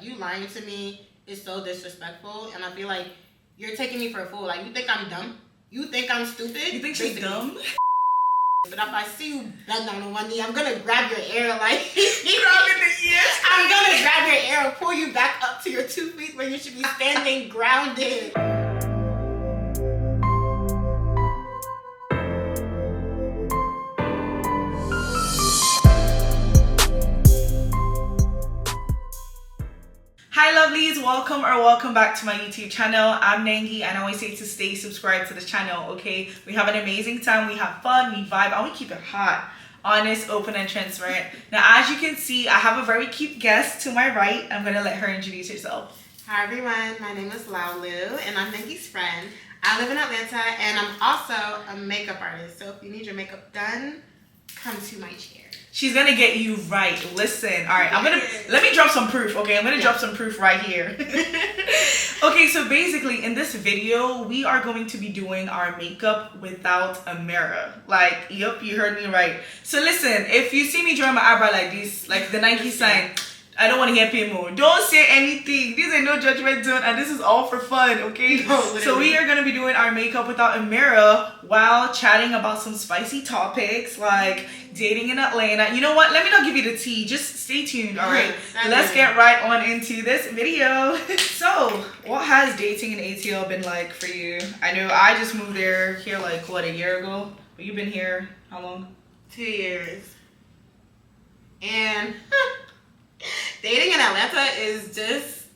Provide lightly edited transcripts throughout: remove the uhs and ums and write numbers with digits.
Like, you lying to me is so disrespectful, and I feel like you're taking me for a fool. Like, you think I'm dumb? You think I'm stupid? You think she's dumb? But if I see you bend down on one knee, I'm gonna grab your ear like Grabbing the ear. I'm gonna grab your ear and pull you back up to your 2 feet where you should be standing grounded. Hi lovelies, welcome back to my YouTube channel. I'm NENGI and I always say to stay subscribed to this channel, okay? We have an amazing time, we have fun, we vibe, and we keep it hot, honest, open, and transparent. Now, as you can see, I have a very cute guest to my right. I'm gonna let her introduce herself. Hi everyone, my name is Laolu and I'm NENGI's friend. I live in Atlanta and I'm also a makeup artist. So if you need your makeup done, come to my chair. She's gonna get you right. Listen, all right, let me drop some proof, okay? I'm gonna drop some proof right here. Okay, so basically in this video, we are going to be doing our makeup without a mirror. Like, yep, you heard me right. So listen, if you see me drawing my eyebrow like this, like the Nike sign, I don't want to hear people. Don't say anything. These ain't no judgment zone, and this is all for fun, okay? No, so we are gonna be doing our makeup without a mirror while chatting about some spicy topics like dating in Atlanta. You know what? Let me not give you the tea. Just stay tuned, all right? Let's get right on into this video. So, what has dating in ATL been like for you? I know I just moved here like what, a year ago? But you've been here how long? 2 years. And dating in Atlanta is just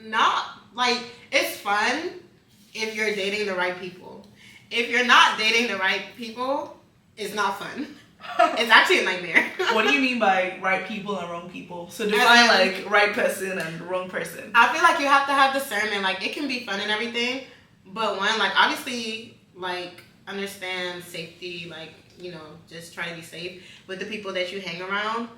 not, like, it's fun if you're dating the right people. If you're not dating the right people, it's not fun. It's actually a nightmare. What do you mean by right people and wrong people? So define like right person and wrong person. I feel like you have to have discernment. Like, it can be fun and everything, but one, like, obviously, like, understand safety, like, you know, just try to be safe with the people that you hang around.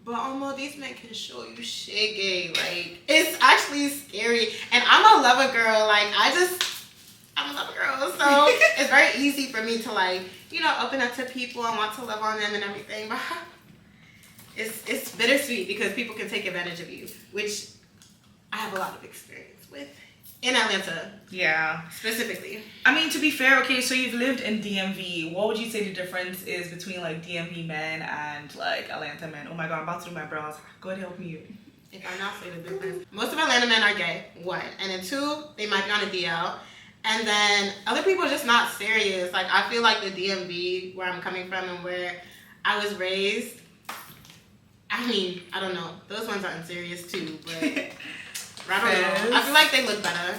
But almost these men can show you shit gay. Like, it's actually scary. And I'm a lover girl. Like, I'm a lover girl. So it's very easy for me to, like, you know, open up to people and want to love on them and everything. But it's bittersweet because people can take advantage of you, which I have a lot of experience with. In Atlanta. Yeah. Specifically. I mean, to be fair, okay, so you've lived in DMV. What would you say the difference is between, like, DMV men and, like, Atlanta men? Oh my God, I'm about to do my brows. Go ahead, help me. If I'm not saying the difference. Most of Atlanta men are gay, one. And then two, they might be on a DL. And then other people are just not serious. Like, I feel like the DMV, where I'm coming from and where I was raised, I mean, I don't know. Those ones aren't serious too, but I don't know. I feel like they look better.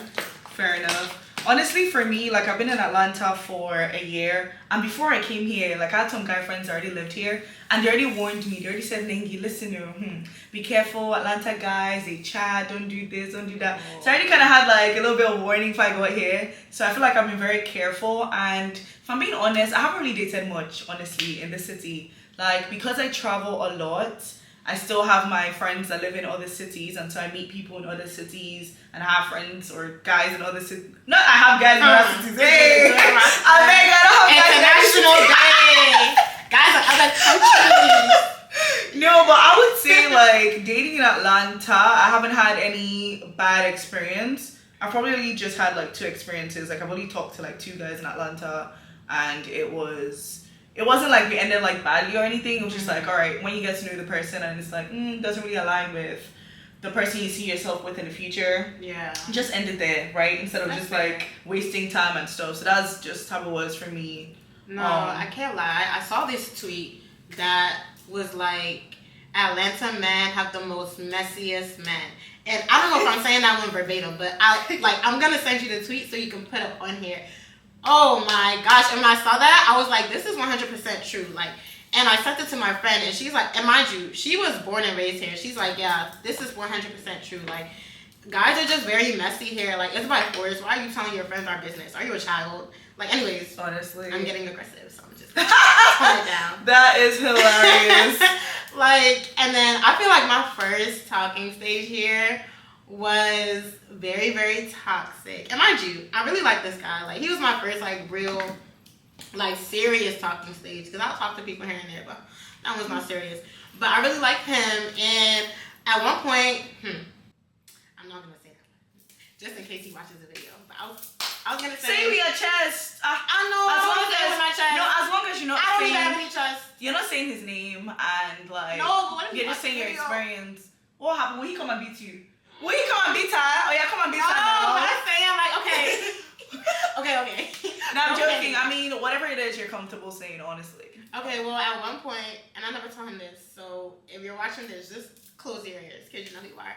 Fair enough. Honestly, for me, like, I've been in Atlanta for a year, and before I came here, like, I had some guy friends that already lived here, and they already warned me. They already said, NENGI, listen, be careful, Atlanta guys, they chat, don't do this, don't do that. So I already kind of had, like, a little bit of warning if I got here. So I feel like I've been very careful, and if I'm being honest, I haven't really dated much, honestly, in the city. Like, because I travel a lot, I still have my friends that live in other cities, and so I meet people in other cities, and I have friends or guys in other cities. No, I have guys in other cities. Hey, I beg, I don't have guys in other cities. Guys in other countries. No, but I would say, like, dating in Atlanta, I haven't had any bad experience. I probably just had, like, 2 experiences. Like, I've only talked to, like, 2 guys in Atlanta, and it wasn't like we ended like badly or anything. It was just like, all right, when you get to know the person and it's like, doesn't really align with the person you see yourself with in the future. Yeah. Just ended there, right? Instead of just like wasting time and stuff. So that's just how it was for me. No, I can't lie. I saw this tweet that was like, Atlanta men have the most messiest men. And I don't know if I'm saying that one verbatim, but I'm gonna send you the tweet so you can put it on here. Oh my gosh, and when I saw that, I was like, this is 100% true. Like, and I sent it to my friend, and she's like, and mind you, she was born and raised here. She's like, yeah, this is 100% true. Like, guys are just very messy here. Like, it's by force. Why are you telling your friends our business? Are you a child? Like, anyways, honestly, I'm getting aggressive, so I'm just putting it down. That is hilarious. Like, and then I feel like my first talking stage here was very, very toxic. And mind you, I really like this guy. Like, he was my first, like, real, like, serious talking stage. Because I'll talk to people here and there, but that was not serious. But I really liked him. And at one point, watches the video. But I was gonna say. Say with your chest. I know. As long with my chest. No, as long as you're not I don't saying. even have any chest. You're not saying his name and like. No, but what if you're just saying your experience. What happened? Will he come and beat you? Will he come and beat her? Oh yeah, come and beat her now. No, but I'm saying like okay. okay. No, I'm joking. I mean, whatever it is you're comfortable saying, honestly. Okay, well, at one point, and I never told him this, so if you're watching this, just close your ears, because you know who you are.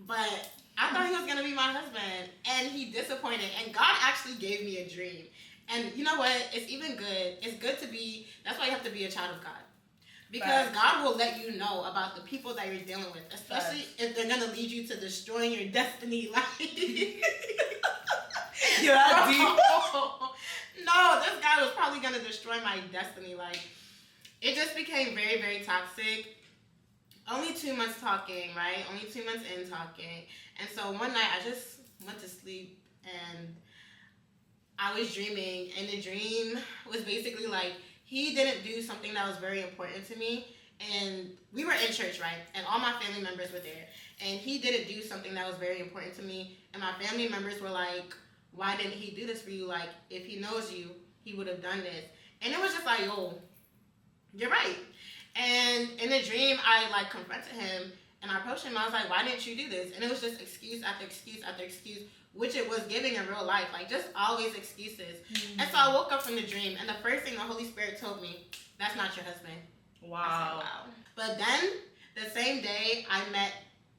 But I thought he was going to be my husband, and he disappointed, and God actually gave me a dream. And you know what? It's even good. It's good to be, that's why you have to be a child of God. Because God will let you know about the people that you're dealing with, especially if they're going to lead you to destroying your destiny. You're not deep. No, this guy was probably going to destroy my destiny. Like, it just became very, very toxic. Only 2 months talking, right? Only 2 months in talking. And so one night I just went to sleep and I was dreaming. And the dream was basically like, he didn't do something that was very important to me. And we were in church, right? And all my family members were there. And he didn't do something that was very important to me. And my family members were like, why didn't he do this for you? Like, if he knows you, he would have done this. And it was just like, yo, you're right. And in the dream, I like confronted him and I approached him. I was like, why didn't you do this? And it was just excuse after excuse after excuse, which it was giving in real life. Like, just always excuses. Mm-hmm. And so I woke up from the dream, and the first thing the Holy Spirit told me, that's not your husband. Wow. I said, wow. But then, the same day, I met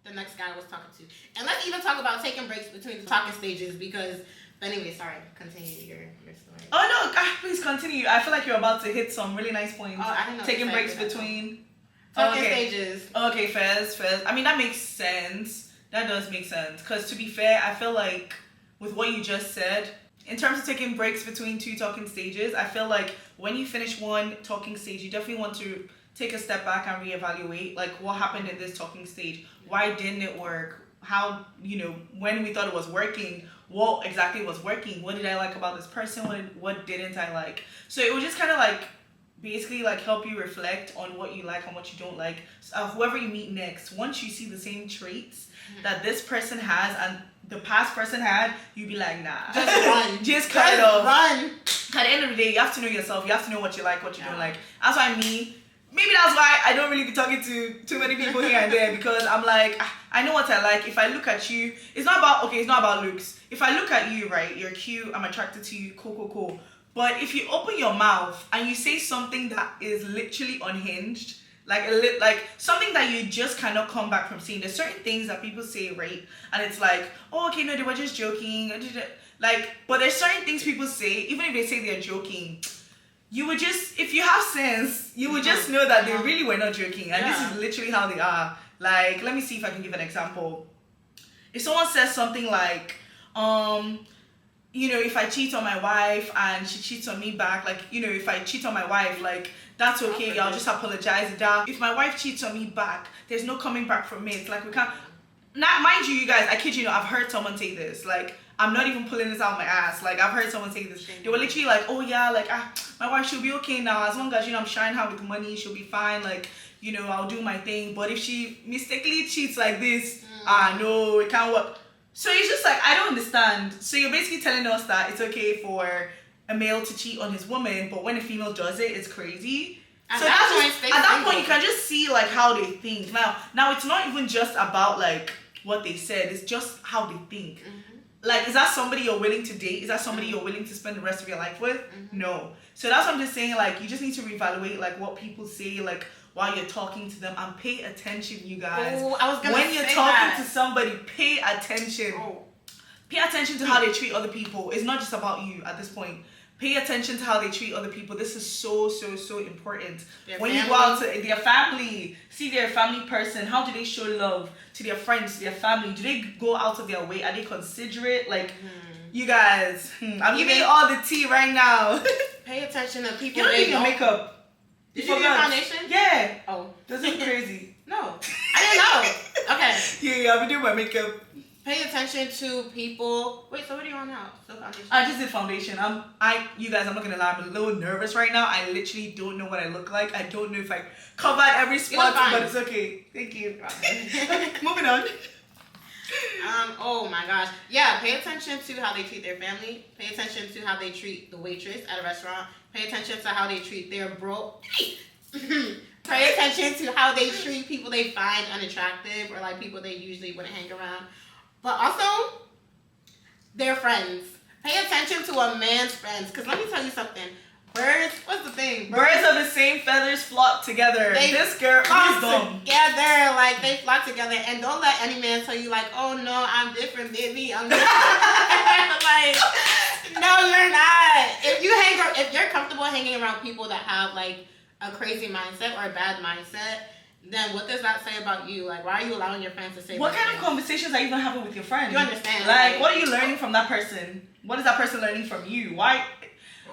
the next guy I was talking to. And let's even talk about taking breaks between the talking stages because... But anyway, sorry. Continue your story. Oh no, please continue. I feel like you're about to hit some really nice points. Oh, I didn't know. Taking breaks between talking stages. Okay, fairs. I mean, that makes sense. That does make sense. Because to be fair, I feel like with what you just said, in terms of taking breaks between 2 talking stages, I feel like when you finish one talking stage, you definitely want to take a step back and reevaluate like what happened in this talking stage. Why didn't it work? How, when we thought it was working, what exactly was working? What did I like about this person? What didn't I like? So it would just kind of like basically like help you reflect on what you like and what you don't like. Whoever you meet next, once you see the same traits that this person has and the past person had, you'd be like, nah. Just run. Just cut it off. Run. At the end of the day, you have to know yourself. You have to know what you like, what you don't like. That's why maybe that's why I don't really be talking to too many people here and there because I'm like, I know what I like. If I look at you, it's not about looks. If I look at you, right, you're cute, I'm attracted to you, cool. But if you open your mouth and you say something that is literally unhinged, like something that you just cannot come back from saying. There's certain things that people say, right? And it's like, oh, okay, no, they were just joking. But there's certain things people say, even if they say they're joking, you would just, if you have sense, you would just know that they really were not joking. And this is literally how they are. Like, let me see if I can give an example. If someone says something like, if I cheat on my wife and she cheats on me back, if I cheat on my wife, that's okay, I'll just apologize. If my wife cheats on me back, there's no coming back from it. It's like we can't, not mind you guys, I kid you not, I've heard someone say this. I'm not even pulling this out of my ass. I've heard someone say this. They were literally like, oh yeah, my wife, she'll be okay now. As long as, I'm sharing her with money, she'll be fine. I'll do my thing. But if she mistakenly cheats like this, no, it can't work. So it's just I don't understand. So you're basically telling us that it's okay for a male to cheat on his woman, but when a female does it, it's crazy. At that point, you can just see how they think. Now it's not even just about what they said. It's just how they think. Mm-hmm. Is that somebody you're willing to date? Is that somebody you're willing to spend the rest of your life with? Mm-hmm. No. So that's what I'm just saying. You just need to reevaluate what people say while you're talking to them and pay attention, you guys. Oh, I was gonna when you're talking to somebody, pay attention. Oh. Pay attention to how they treat other people. It's not just about you at this point. Pay attention to how they treat other people. This is so important. When you go out to their family, see their family person, how do they show love to their friends, to their family? Do they go out of their way? Are they considerate? You guys, I'm giving you all the tea right now. Pay attention to people. You don't need your makeup. Did you do your foundation? Yeah. Oh. This is crazy. No. I didn't know. Okay. Yeah, I've been doing my makeup. Pay attention to people. Wait, so what are you on now? Still foundation? I just did foundation. You guys, I'm not gonna lie, I'm a little nervous right now. I literally don't know what I look like. I don't know if I covered every spot, but it's okay. Thank you. Okay, moving on. Oh my gosh. Yeah, pay attention to how they treat their family. Pay attention to how they treat the waitress at a restaurant. Pay attention to how they treat their bro. Pay attention to how they treat people they find unattractive or like people they usually wouldn't hang around. But also, their friends. Pay attention to a man's friends. Because let me tell you something. Birds, what's the thing? Birds of the same feathers flock together. This girl is dumb. Together, like they flock together, and don't let any man tell you like, oh no, I'm different, baby. I'm different. Like, no, you're not. If you're comfortable hanging around people that have like a crazy mindset or a bad mindset, then what does that say about you? Like, why are you allowing your friends to say? What kind of conversations are you even having with your friends? You understand? Like, what are you learning from that person? What is that person learning from you? Why?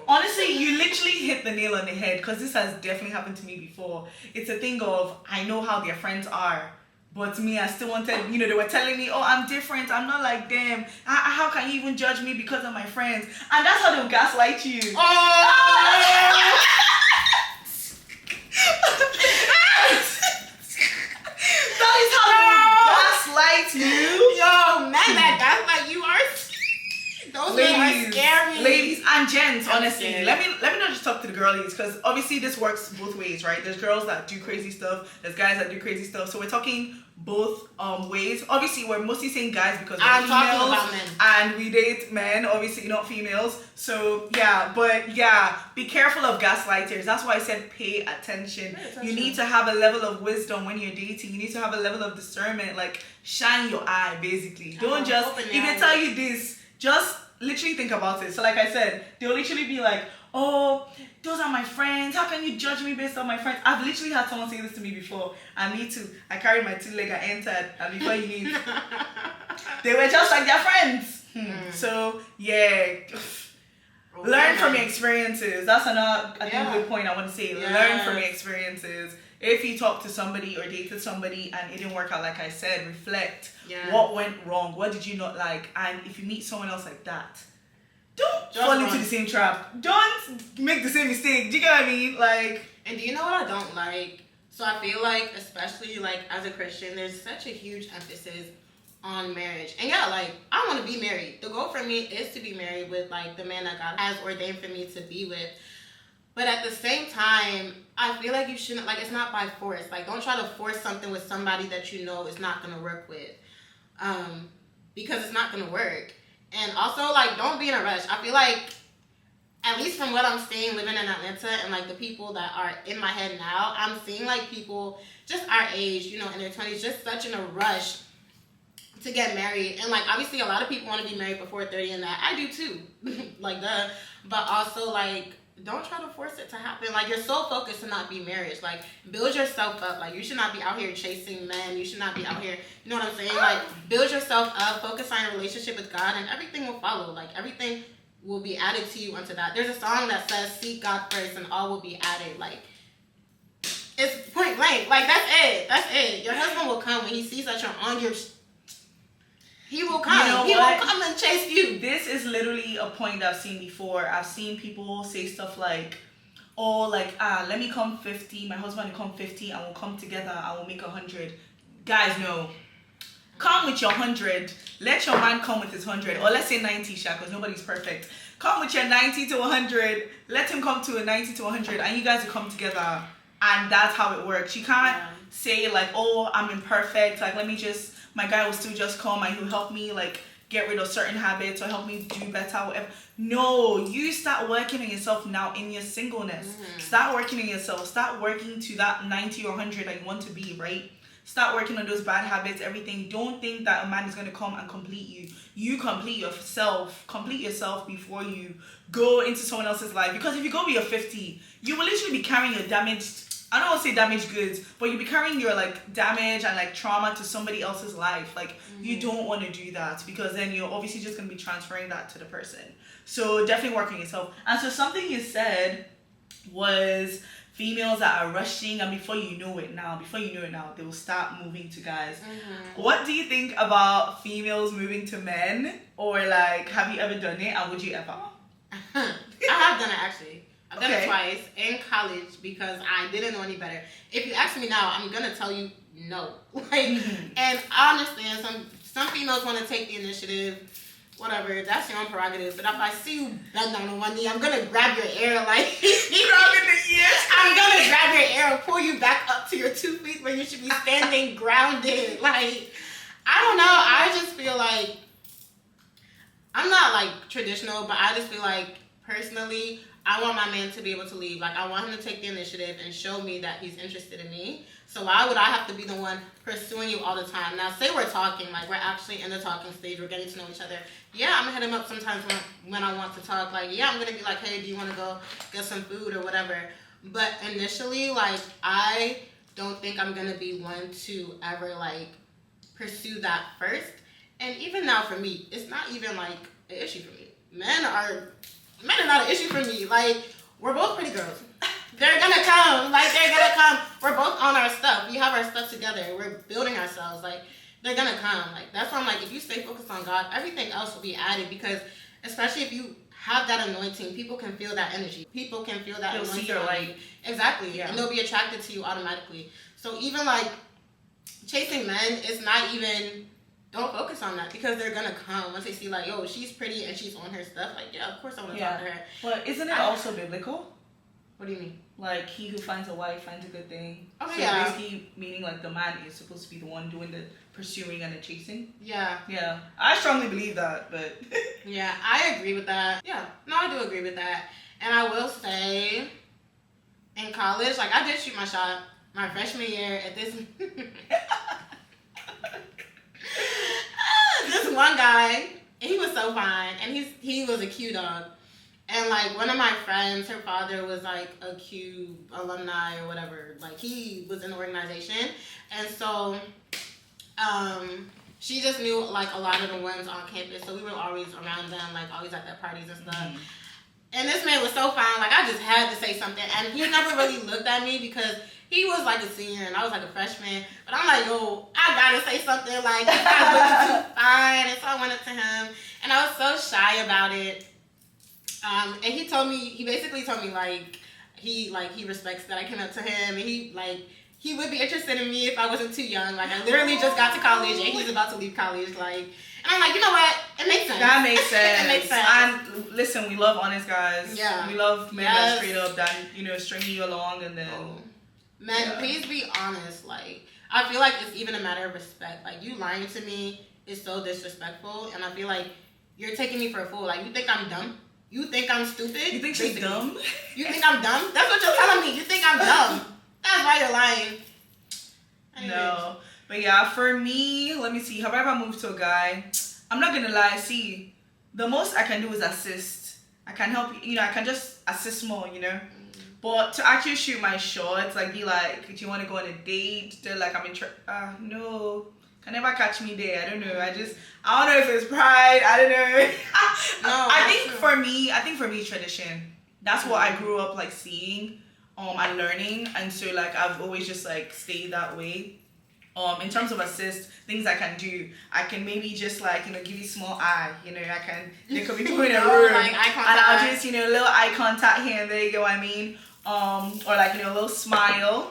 Honestly, you literally hit the nail on the head because this has definitely happened to me before. It's a thing of, I know how their friends are, but me, I still wanted, they were telling me, oh, I'm different, I'm not like them. How can you even judge me because of my friends? And that's how they'll gaslight you. Oh! That is how they'll gaslight you. Yo, man, that gaslight you are... Those ladies are scary. Ladies and gents, honestly. Scary. Let me not just talk to the girlies, because obviously this works both ways, right? There's girls that do crazy stuff, there's guys that do crazy stuff. So we're talking both ways. Obviously, we're mostly saying guys because we're females and we date men, obviously not females. So be careful of gaslighters. That's why I said pay attention. You need to have a level of wisdom when you're dating. You need to have a level of discernment. Like, shine your eye, basically. Don't just, if they tell you this, just literally think about it. So like I said, they'll literally be like, oh, those are my friends. How can you judge me based on my friends? I've literally had someone say this to me before. And me too. I carried my 2 leg, I entered. And before you knew, they were just like their friends. So, yeah. Learn from your experiences. That's another, I think, good point I want to say. Yes. Learn from your experiences. If you talk to somebody or dated somebody and it didn't work out like I said, reflect. Yes. What went wrong? What did you not like? And if you meet someone else like that, don't fall into the same trap. Don't make the same mistake. Do you get what I mean? Like, and do you know what I don't like? So I feel like, especially like as a Christian, there's such a huge emphasis on marriage. And yeah, like, I want to be married. The goal for me is to be married with like the man that God has ordained for me to be with. But at the same time, I feel like you shouldn't, like, it's not by force. Like, don't try to force something with somebody that you know is not going to work with. Because it's not going to work. And also, like, don't be in a rush. I feel like, at least from what I'm seeing living in Atlanta and, like, the people that are in my head now, I'm seeing, like, people just our age, in their 20s, just such in a rush to get married. And, like, obviously, a lot of people want to be married before 30 and that. I do, too. Like, duh. But also, like, don't try to force it to happen. Like, you're so focused to not be married. Like, build yourself up. Like, you should not be out here chasing men. You should not be out here, you know what I'm saying? Like, build yourself up. Focus on your relationship with God, and everything will follow. Like, everything will be added to you unto that. There's a song that says, seek God first, and all will be added. Like, it's point blank. Like, that's it. That's it. Your husband will come when he sees that you're on your... He will come. He will come and chase you. This is literally a point I've seen before. I've seen people say stuff like, oh, like, let me come 50. My husband will come 50 and we'll come together. I will make 100. Guys, no. Come with your 100. Let your man come with his 100. Or let's say 90, Sha, because nobody's perfect. Come with your 90 to 100. Let him come to a 90 to 100. And you guys will come together. And that's how it works. You can't say like, oh, I'm imperfect. Like, my guy will still just come and he'll help me like get rid of certain habits or help me do better, whatever. No, you start working on yourself now in your singleness. Start working on yourself. Start working to that 90 or 100 that you want to be, right? Start working on those bad habits, everything. Don't think that a man is going to come and complete you. You complete yourself. Complete yourself before you go into someone else's life. Because if you go be a 50, you will literally be carrying your damaged, I don't want to say damaged goods, but you'll be carrying your like damage and like trauma to somebody else's life. Like you don't want to do that because then you're obviously just going to be transferring that to the person. So definitely work on yourself. And so something you said was females that are rushing, and before you know it now, they will start moving to guys. What do you think about females moving to men? Or like, have you ever done it, and would you ever? I have done it actually. I've done it twice in college because I didn't know any better. If you ask me now, I'm gonna tell you no. Like, and I understand some females want to take the initiative. Whatever, that's your own prerogative. But if I see you bend down on one knee, I'm gonna grab your ear like Grabbing the ears. I'm gonna grab your ear and pull you back up to your 2 feet where you should be standing grounded. Like, I don't know. I just feel like I'm not like traditional, but I just feel like personally, I want my man to be able to lead. Like, I want him to take the initiative and show me that he's interested in me. So why would I have to be the one pursuing you all the time? Now, say we're talking, like we're actually in the talking stage, we're getting to know each other. Yeah, I'm gonna hit him up sometimes when I want to talk. Like, yeah, I'm gonna be like, hey, do you want to go get some food or whatever? But initially, like, I don't think I'm gonna be one to ever like pursue that first. And even now, for me, it's not even like an issue for me. Men are not an issue for me. Like, we're both pretty girls. They're gonna come. Like, they're gonna come. We're both on our stuff. We have our stuff together. We're building ourselves. Like, they're gonna come. Like, that's why I'm like, if you stay focused on God, everything else will be added. Because especially if you have that anointing, people can feel that energy. People can feel that anointing. They'll see your light. Exactly. Yeah. And they'll be attracted to you automatically. So even like chasing men is not even, don't focus on that, because they're gonna come once they see like, yo, she's pretty and she's on her stuff. Like, yeah, of course I want to talk to her. But isn't it also biblical? What do you mean? Like, he who finds a wife finds a good thing. Oh, so yeah. basically meaning like the man is supposed to be the one doing the pursuing and the chasing. Yeah. Yeah. I strongly believe that, but yeah, I agree with that. Yeah. No, I do agree with that. And I will say, in college, like, I did shoot my shot my freshman year at this this one guy, he was so fine, and he was a Q dog. And like, one of my friends, her father was like a Q alumni or whatever. Like, he was in the organization. And so she just knew like a lot of the ones on campus. So we were always around them, like always at their parties and stuff. Mm-hmm. And this man was so fine. Like, I just had to say something. And he never really looked at me because he was like a senior and I was like a freshman. But I'm like, yo, I gotta say something. Like, this guy's looking too fine. And so I went up to him. And I was so shy about it. And he basically told me like he respects that I came up to him, and he would be interested in me if I wasn't too young. Like, I literally just got to college and he's about to leave college. Like, and I'm like, you know what? It makes sense. That makes sense. It makes sense. And listen, we love honest guys. Yeah. We love men that straight up that, string you along and then. Oh. Men, please be honest. Like, I feel like it's even a matter of respect. Like, you lying to me is so disrespectful, and I feel like you're taking me for a fool. Like, you think I'm dumb? You think I'm stupid? You think she's dumb? You think I'm dumb? That's what you're telling me. You think I'm dumb. That's why you're lying. Anyways. No. But yeah, for me, let me see. How about if I move to a guy? I'm not going to lie. See, the most I can do is assist. I can help you. I can just assist more, But to actually shoot my shots, like, be like, do you want to go on a date? They're like, I'm no. Can never catch me there. I don't know. I don't know if it's pride. I don't know. No, I think for me, tradition. That's what I grew up like seeing, and learning, and so like I've always just like stayed that way. In terms of assist, things I can do, I can maybe just like give you small eye. There could be people in a room, like eye contact. And I'll just little eye contact here and there. You know what I mean? Or like a little smile.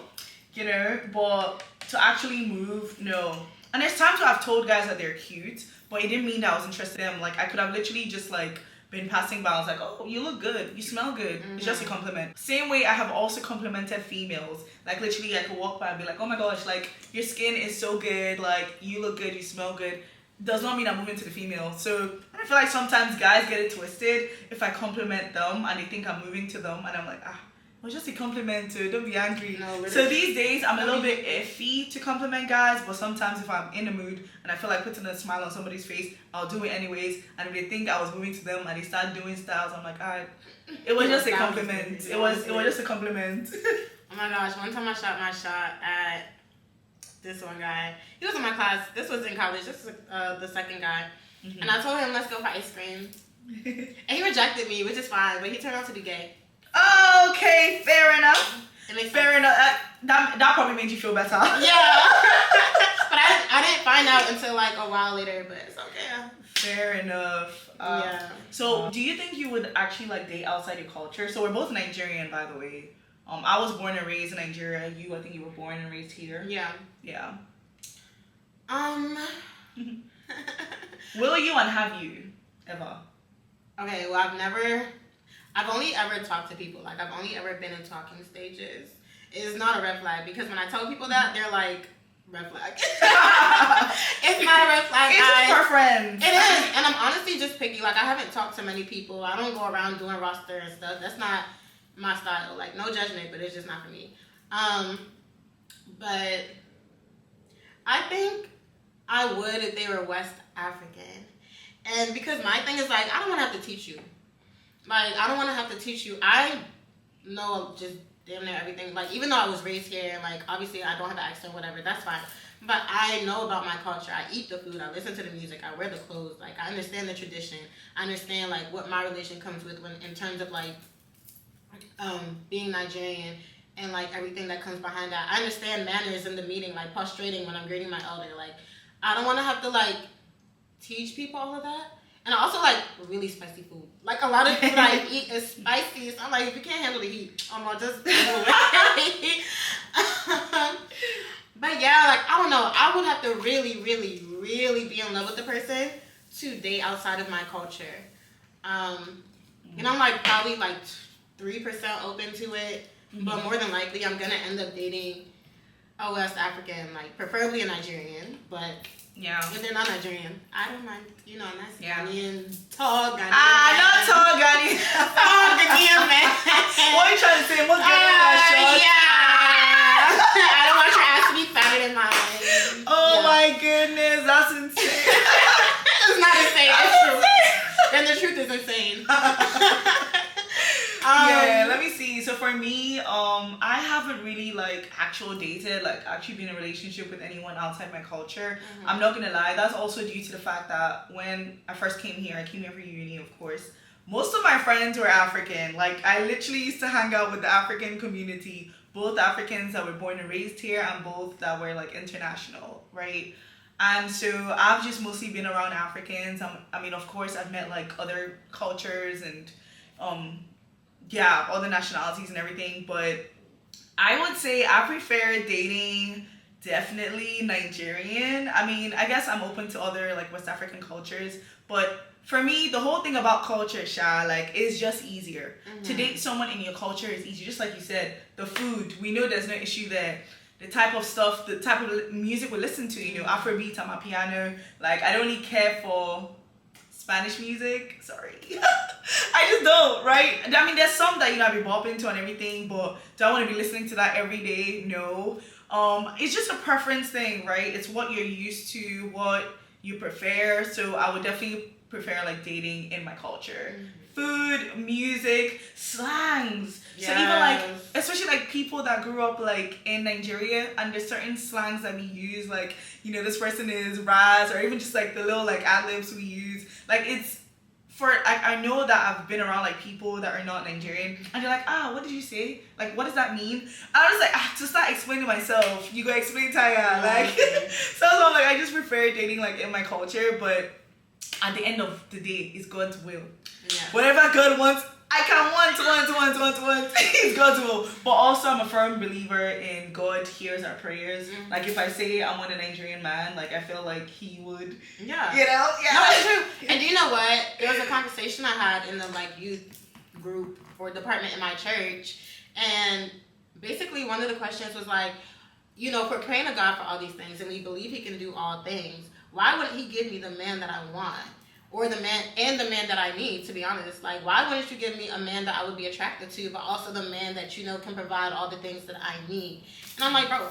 But to actually move, no. And there's times where I've told guys that they're cute, but it didn't mean that I was interested in them. Like, I could have literally just, like, been passing by. I was like, oh, you look good. You smell good. Mm-hmm. It's just a compliment. Same way I have also complimented females. Like, literally, I could walk by and be like, oh my gosh, like, your skin is so good. Like, you look good. You smell good. Does not mean I'm moving to the female. So, I feel like sometimes guys get it twisted if I compliment them and they think I'm moving to them. And I'm like, it was just a compliment too. Don't be angry. No, so these days, I'm a little bit iffy to compliment guys, but sometimes if I'm in the mood and I feel like putting a smile on somebody's face, I'll do it anyways. And if they think I was moving to them and they start doing styles, I'm like, alright. It was just a compliment. It was just a compliment. Oh my gosh! One time I shot my shot at this one guy. He was in my class. This was in college. This was the second guy, and I told him let's go for ice cream, and he rejected me, which is fine. But he turned out to be gay. Okay, fair enough. Fair enough. That probably made you feel better. Yeah. But I didn't find out until like a while later, but it's okay. Fair enough. Yeah. So do you think you would actually like date outside your culture? So we're both Nigerian, by the way. I was born and raised in Nigeria. I think you were born and raised here. Yeah. Yeah. Will you and have you ever? Okay, well, I've only ever talked to people. Like, I've only ever been in talking stages. It's not a red flag because when I tell people that, they're like, red flag. It's not a red flag. It's just for friends. It is. And I'm honestly just picky. Like, I haven't talked to many people. I don't go around doing roster and stuff. That's not my style. Like, no judgment, but it's just not for me. But I think I would if they were West African. And because my thing is, like, I don't want to have to teach you. Like, I don't want to have to teach you. I know just damn near everything. Like, even though I was raised here, and, like, obviously I don't have an accent, whatever, that's fine. But I know about my culture. I eat the food. I listen to the music. I wear the clothes. Like, I understand the tradition. I understand, like, what my relation comes with when, in terms of, like, being Nigerian and, like, everything that comes behind that. I understand manners in the meeting, like, prostrating when I'm greeting my elder. Like, I don't want to have to, like, teach people all of that. And I also like really spicy food. Like, a lot of food I eat is spicy. So I'm like, if you can't handle the heat, I'm gonna just move away. But yeah, like, I don't know. I would have to really, really, really be in love with the person to date outside of my culture. And I'm like probably like 3% open to it. But more than likely, I'm gonna end up dating a West African, like preferably a Nigerian. But yeah, if they're not Nigerian, I don't mind. You know, nice Ghanaian, tall Ghanaian. Not tall Ghanaian. Tall Ghanaian man. What are you trying to say? What's Ghanaian? Yeah. I don't want your ass to be fatter than mine. Oh my goodness, that's insane. It's not insane. It's true. Then the truth is insane. Yeah, let me see. So for me, I haven't really like actually been in a relationship with anyone outside my culture. I'm not gonna lie, that's also due to the fact that when I first came here, I came here for uni, of course. Most of my friends were African. Like, I literally used to hang out with the African community, both Africans that were born and raised here and both that were like international, right? And so I've just mostly been around Africans. I mean, of course, I've met like other cultures and other nationalities and everything, but I would say I prefer dating definitely Nigerian. I mean, I guess I'm open to other like West African cultures, but for me, the whole thing about culture, Sha, like, is just easier. To date someone in your culture is easy. Just like you said, the food, we know there's no issue there. The type of stuff, the type of music we listen to, you know, Afrobeat, Amapiano. Like, I don't really care for Spanish music. Sorry. I just don't, right? I mean, there's some that, you know, I be bopping to and everything, but do I want to be listening to that every day? No. It's just a preference thing, right? It's what you're used to, what you prefer. So I would definitely prefer like dating in my culture. Food, music, slangs. Yes. So even like, especially like people that grew up like in Nigeria, and there's certain slangs that we use, like, you know, this person is Raz, or even just like the little like ad-libs we use. Like, it's for, I know that I've been around like people that are not Nigerian, and they're like, what did you say? Like, what does that mean? I was like, to start explaining myself, you go explain Taya. Like, so I'm like, I just prefer dating like in my culture, but at the end of the day, it's God's will. Yeah. Whatever God wants, I can want. It's God's will. But also, I'm a firm believer in God hears our prayers. Like, if I say I want a Nigerian man, like, I feel like He would. Yeah. You know? Yeah. No, it's true. And do you know what? There was a conversation I had in the like youth group or department in my church, and basically one of the questions was like, you know, if we're praying to God for all these things and we believe He can do all things, why wouldn't He give me the man that I want? Or the man that I need, to be honest. Like, why wouldn't you give me a man that I would be attracted to, but also the man that, you know, can provide all the things that I need? And I'm like, bro.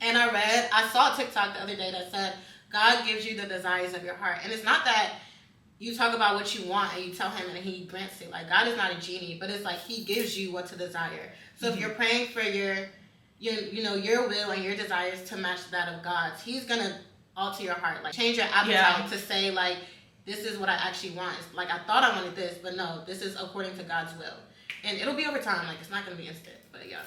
And I saw a TikTok the other day that said, God gives you the desires of your heart. And it's not that you talk about what you want and you tell Him and He grants it. Like, God is not a genie, but it's like He gives you what to desire. So if you're praying for your will and your desires to match that of God's, He's going to alter your heart. Like, change your appetite to say, like, this is what I actually want. It's like, I thought I wanted this, but no, this is according to God's will. And it'll be over time. Like, it's not going to be instant, but yeah.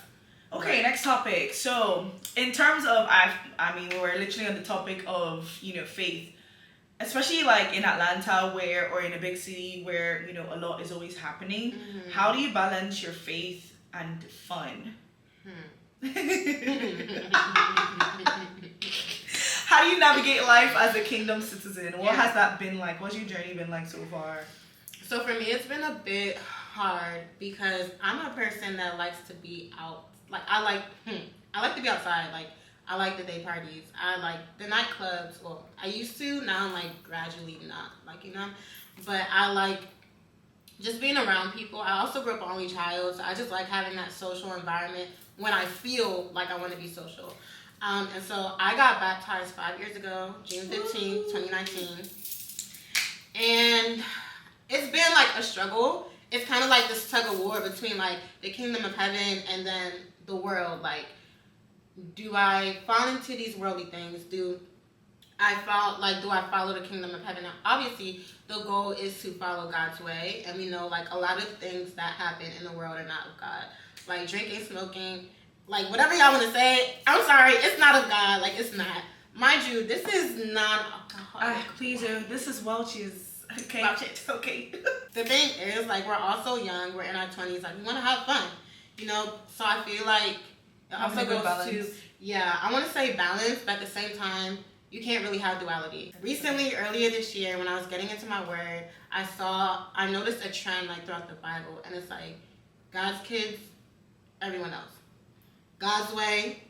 Okay, next topic. So, in terms of, I mean, we're literally on the topic of, you know, faith. Especially, like, in Atlanta or in a big city where, you know, a lot is always happening. How do you balance your faith and fun? How do you navigate life as a kingdom citizen? What Yeah. has that been like? What's your journey been like so far? So for me, it's been a bit hard because I'm a person that likes to be out. Like I like to be outside. Like I like the day parties. I like the nightclubs. Well, I used to. Now I'm like gradually not liking them. But I like just being around people. I also grew up an only child, so I just like having that social environment when I feel like I want to be social. And so I got baptized 5 years ago, June 15th, 2019. And it's been like a struggle. It's kind of like this tug of war between like the kingdom of heaven and then the world. Like, do I fall into these worldly things? Do I follow the kingdom of heaven? Now, obviously, the goal is to follow God's way. And we know like a lot of things that happen in the world are not of God. Like drinking, smoking, like whatever y'all want to say. I'm sorry, it's not of God. Like it's not. Mind you, this is not alcoholic. Please, this is Welch's. Okay. Welch's. Okay. The thing is, like, we're all so young. We're in our 20s. Like, we want to have fun, you know? So I feel like it also goes to, I want to say balance, but at the same time, you can't really have duality. Recently, earlier this year, when I was getting into my word, I noticed a trend, like, throughout the Bible, and it's like, God's kids, everyone else. God's way,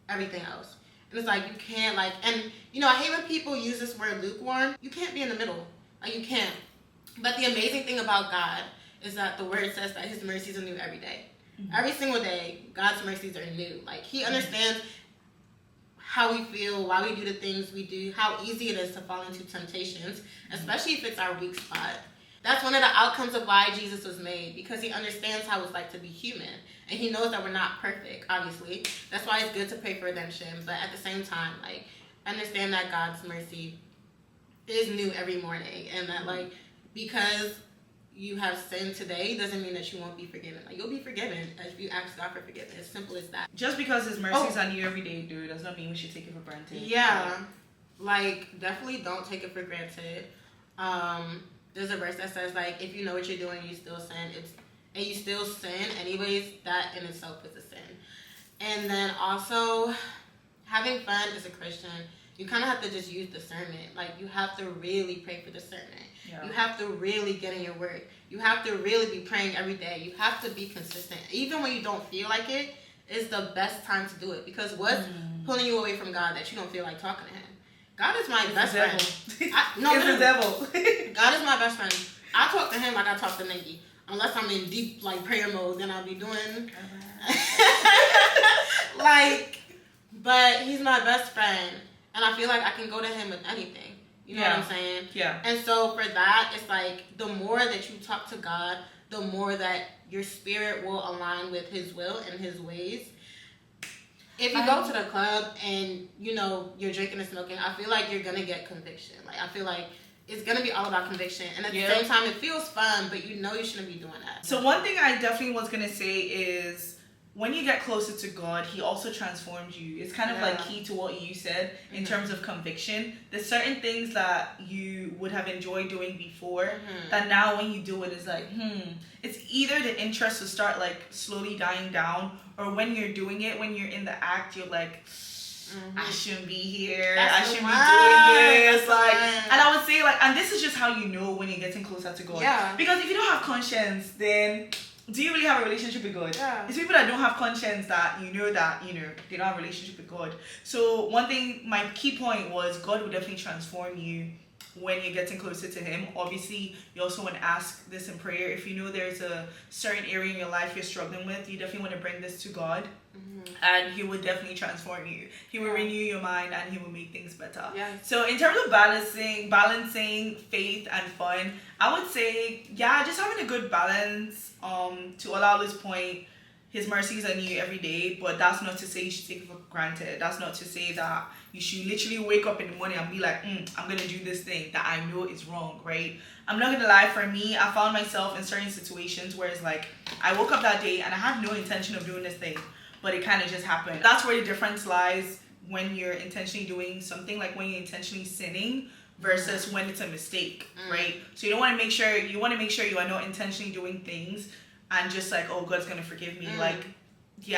everything else. And it's like, you can't, like, and, you know, I hate when people use this word lukewarm. You can't be in the middle. Like, you can't. But the amazing thing about God is that the word says that his mercies are new every day. Mm-hmm. Every single day, God's mercies are new. Like, he understands how we feel, why we do the things we do, how easy it is to fall into temptations, especially if it's our weak spot. That's one of the outcomes of why Jesus was made, because he understands how it's like to be human. And he knows that we're not perfect, obviously. That's why it's good to pray for redemption. But at the same time, like, understand that God's mercy is new every morning. And that, like, because you have sinned today doesn't mean that you won't be forgiven. Like, you'll be forgiven if you ask God for forgiveness. As simple as that. Just because his mercies are new every day, dude, does not mean we should take it for granted. Yeah. Like, definitely don't take it for granted. There's a verse that says, like, if you know what you're doing, you still sin. And you still sin anyways, that in itself is a sin. And then also, having fun as a Christian, you kind of have to just use discernment. Like, you have to really pray for discernment. Yeah. You have to really get in your word. You have to really be praying every day. You have to be consistent. Even when you don't feel like it, is the best time to do it. Because what's pulling you away from God that you don't feel like talking to him? God is my best friend. It's the devil. God is my best friend. I talk to him like I talk to NENGI. Unless I'm in deep, like, prayer mode, then I'll be doing... like, but he's my best friend. And I feel like I can go to him with anything. You know what I'm saying? Yeah. And so for that, it's like, the more that you talk to God, the more that your spirit will align with his will and his ways. If you go to the club and, you know, you're drinking and smoking, I feel like you're going to get conviction. Like, I feel like it's going to be all about conviction. And at the same time, it feels fun, but you know you shouldn't be doing that. So one thing I definitely was going to say is, when you get closer to God, he also transforms you. It's kind of like key to what you said in terms of conviction. There's certain things that you would have enjoyed doing before that now when you do it, it's like, It's either the interest to start like slowly dying down, or when you're doing it, when you're in the act, you're like, I shouldn't be here. I shouldn't be doing this. Like, and I would say, like, and this is just how you know when you're getting closer to God. Yeah. Because if you don't have conscience, then do you really have a relationship with God? Yeah. It's people that don't have conscience that they don't have a relationship with God. So one thing, my key point was, God will definitely transform you when you're getting closer to him. Obviously, you also want to ask this in prayer. If you know there's a certain area in your life you're struggling with, you definitely want to bring this to God. And he will definitely transform you. He will renew your mind, and he will make things better. So in terms of balancing faith and fun, I would say, just having a good balance. To Laolu's point, his mercies are new every day, but that's not to say you should take it for granted. That's not to say that you should literally wake up in the morning and be like, I'm going to do this thing that I know is wrong, right? I'm not going to lie, for me, I found myself in certain situations where it's like, I woke up that day and I had no intention of doing this thing, but it kind of just happened. That's where the difference lies when you're intentionally doing something, like when you're intentionally sinning versus when it's a mistake, right? So you want to make sure you are not intentionally doing things and just like, oh, God's gonna forgive me. Like, you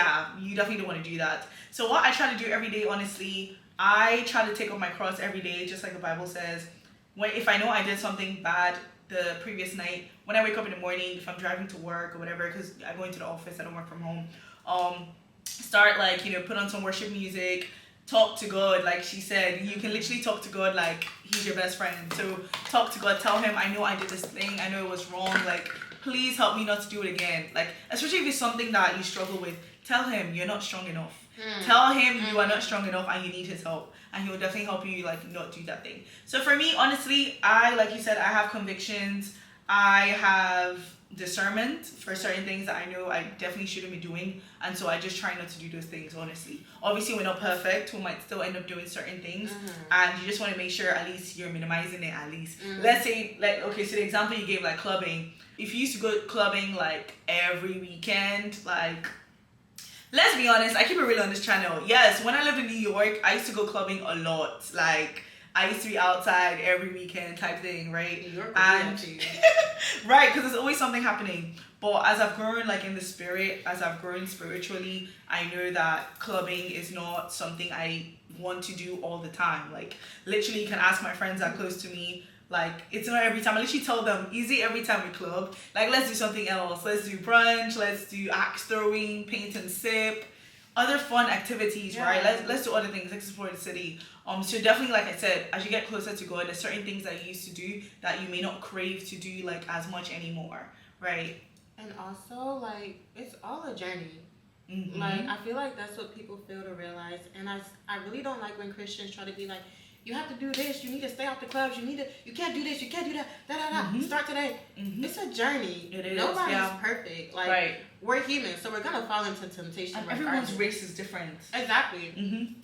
definitely don't want to do that. So what I try to do every day, honestly, I try to take up my cross every day, just like the Bible says. If I know I did something bad the previous night, when I wake up in the morning, if I'm driving to work or whatever, because I go into the office, I don't work from home, start like, put on some worship music, talk to God. Like she said, you can literally talk to God like he's your best friend. So talk to God, tell him, I know I did this thing, I know it was wrong, like please help me not to do it again. Like, especially if it's something that you struggle with, tell him you're not strong enough. Tell him you are not strong enough and you need his help, and he will definitely help you like not do that thing. So for me, honestly, like you said, I have convictions, I have discernment for certain things that I know I definitely shouldn't be doing, and so I just try not to do those things. Honestly, obviously we're not perfect, we might still end up doing certain things, and you just want to make sure at least you're minimizing it. At least let's say, like, okay, so the example you gave, like clubbing, if you used to go clubbing like every weekend, like, let's be honest, I keep it real on this channel. Yes, when I lived in New York, I used to go clubbing a lot. Like, I used to be outside every weekend type thing, right? New York, and right, because there's always something happening. But as I've grown, like in the spirit, as I've grown spiritually, I know that clubbing is not something I want to do all the time. Like, literally, you can ask my friends that are close to me. Like, it's not every time. I literally tell them, easy every time we club. Like, let's do something else. Let's do brunch. Let's do axe throwing, paint and sip. Other fun activities, right? Let's do other things. Let's explore the city. So definitely, like I said, as you get closer to God, there's certain things that you used to do that you may not crave to do, like, as much anymore, right? And also, like, it's all a journey. Like, I feel like that's what people fail to realize. And I really don't like when Christians try to be like, you have to do this, you need to stay out the clubs, you can't do this, you can't do that, start today. It's a journey. It is. Nobody's perfect. Like, we're human, so we're gonna fall into temptation. And everyone's race is different. Exactly.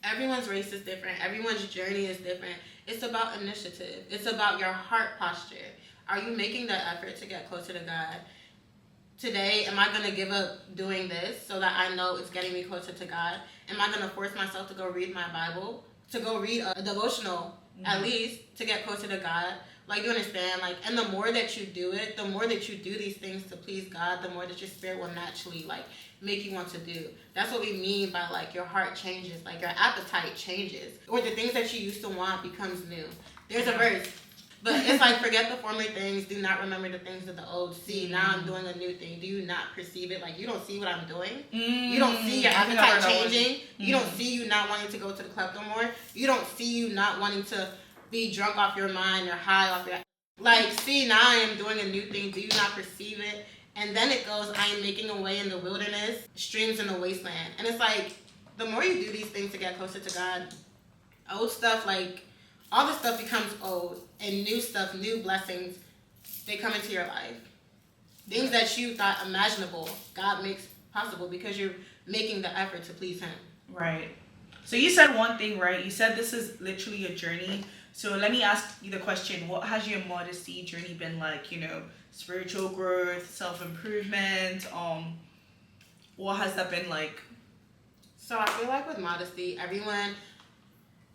Everyone's race is different. Everyone's journey is different. It's about initiative. It's about your heart posture. Are you making the effort to get closer to God? Today, am I going to give up doing this so that I know it's getting me closer to God? Am I going to force myself to go read my Bible? To go read a devotional, at least, to get closer to God? Like, you understand? Like, and the more that you do it, the more that you do these things to please God, the more that your spirit will naturally, like, make you want to do. That's what we mean by, like, your heart changes. Like, your appetite changes. Or the things that you used to want becomes new. There's a verse. But it's like, forget the former things, do not remember the things of the old. See, now I'm doing a new thing. Do you not perceive it? Like, you don't see what I'm doing. You don't see your appetite changing. You don't see you not wanting to go to the club no more. You don't see you not wanting to be drunk off your mind or high off your... Like, see, now I am doing a new thing. Do you not perceive it? And then it goes, I am making a way in the wilderness, streams in the wasteland. And it's like, the more you do these things to get closer to God, old stuff, like, all the stuff becomes old, and new stuff, new blessings, they come into your life. Things that you thought imaginable, God makes possible because you're making the effort to please Him. Right. So you said one thing, right? You said this is literally a journey. So let me ask you the question, what has your modesty journey been like? You know, spiritual growth, self-improvement, what has that been like? So I feel like with modesty, everyone...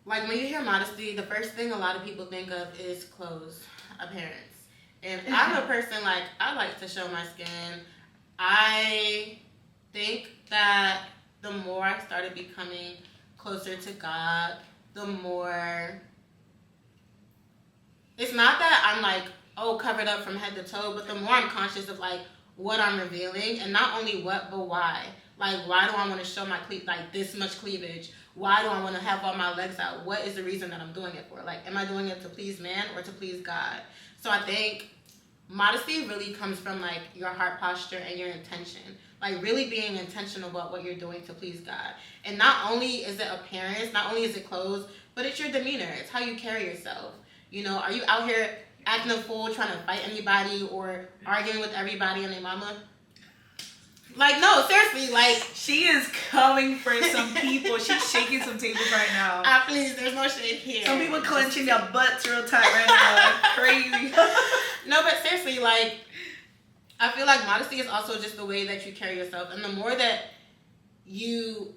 Like, when you hear modesty, the first thing a lot of people think of is clothes, appearance. And I'm a person, like, I like to show my skin. I think that the more I started becoming closer to God, the more... It's not that I'm, like, covered up from head to toe, but the more I'm conscious of, like, what I'm revealing, and not only what, but why. Like, why do I want to show my this much cleavage? Why do I want to have all my legs out? What is the reason that I'm doing it for? Like, am I doing it to please man or to please God? So I think modesty really comes from, like, your heart posture and your intention. Like, really being intentional about what you're doing to please God. And not only is it appearance, not only is it clothes, but it's your demeanor. It's how you carry yourself. You know, are you out here acting a fool, trying to fight anybody or arguing with everybody and their mama? Like, no, seriously, like... She is coming for some people. She's shaking some tables right now. Please, there's no shade here. Some people clenching their butts real tight right now. Like, crazy. No, but seriously, like, I feel like modesty is also just the way that you carry yourself. And the more that you